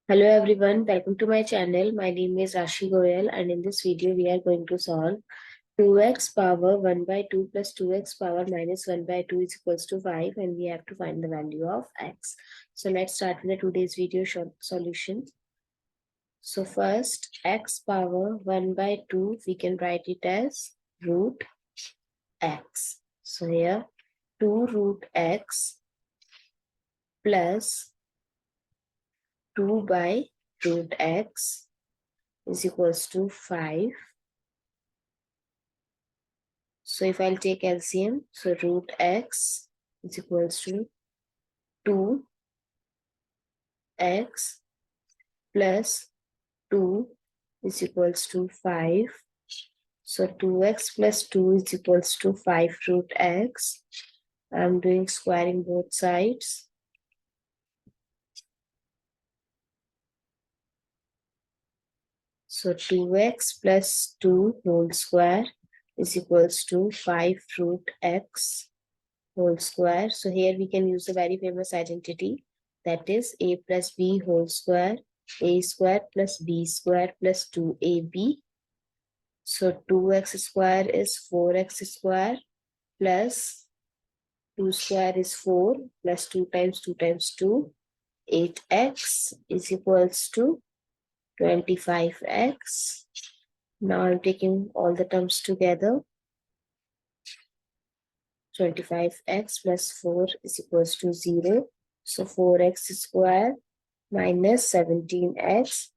Hello everyone, welcome to my channel. My name is Rashi Goel and in this video we are going to solve 2x power 1 by 2 plus 2x power minus 1 by 2 is equals to 5 and we have to find the value of x. So let's start with the today's video solution. So first x power 1 by 2 we can write it as root x. So here 2 root x plus 2 by root x is equals to 5. So if I'll take LCM, so root x is equals to 2x plus 2 is equals to 5. So 2x plus 2 is equals to 5 root x. I'm doing squaring both sides. So 2x plus 2 whole square is equals to 5 root x whole square. So here we can use a very famous identity, that is a plus b whole square, a square plus b square plus 2ab. So 2x square is 4x square plus 2 square is 4 plus 2 times 2 times 2, 8x is equals to 25x. Now I'm taking all the terms together. 25x plus 4 is equals to 0. So 4x square minus 17x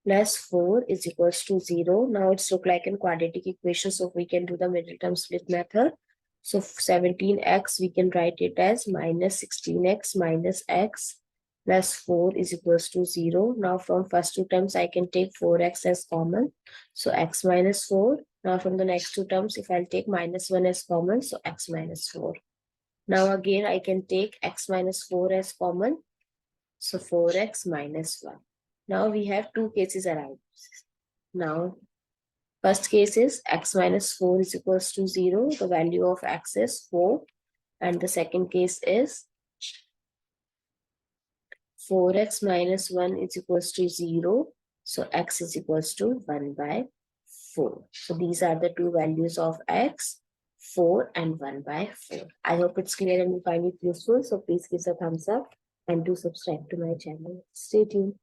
plus 4 is equals to 0. Now it's look like a quadratic equation, so we can do the middle term split method. So 17x we can write it as minus 16x minus x plus 4 is equals to 0. Now from first two terms I can take 4x as common. So x minus 4. Now from the next two terms, if I'll take minus 1 as common, so x minus 4. Now again I can take x minus 4 as common. So 4x minus 1. Now we have two cases around. Now first case is x minus 4 is equals to 0. The value of x is 4. And the second case is 4x minus 1 is equals to 0. So x is equals to 1 by 4. So these are the two values of x, 4 and 1 by 4. I hope it's clear and you find it useful. So please give a thumbs up and do subscribe to my channel. Stay tuned.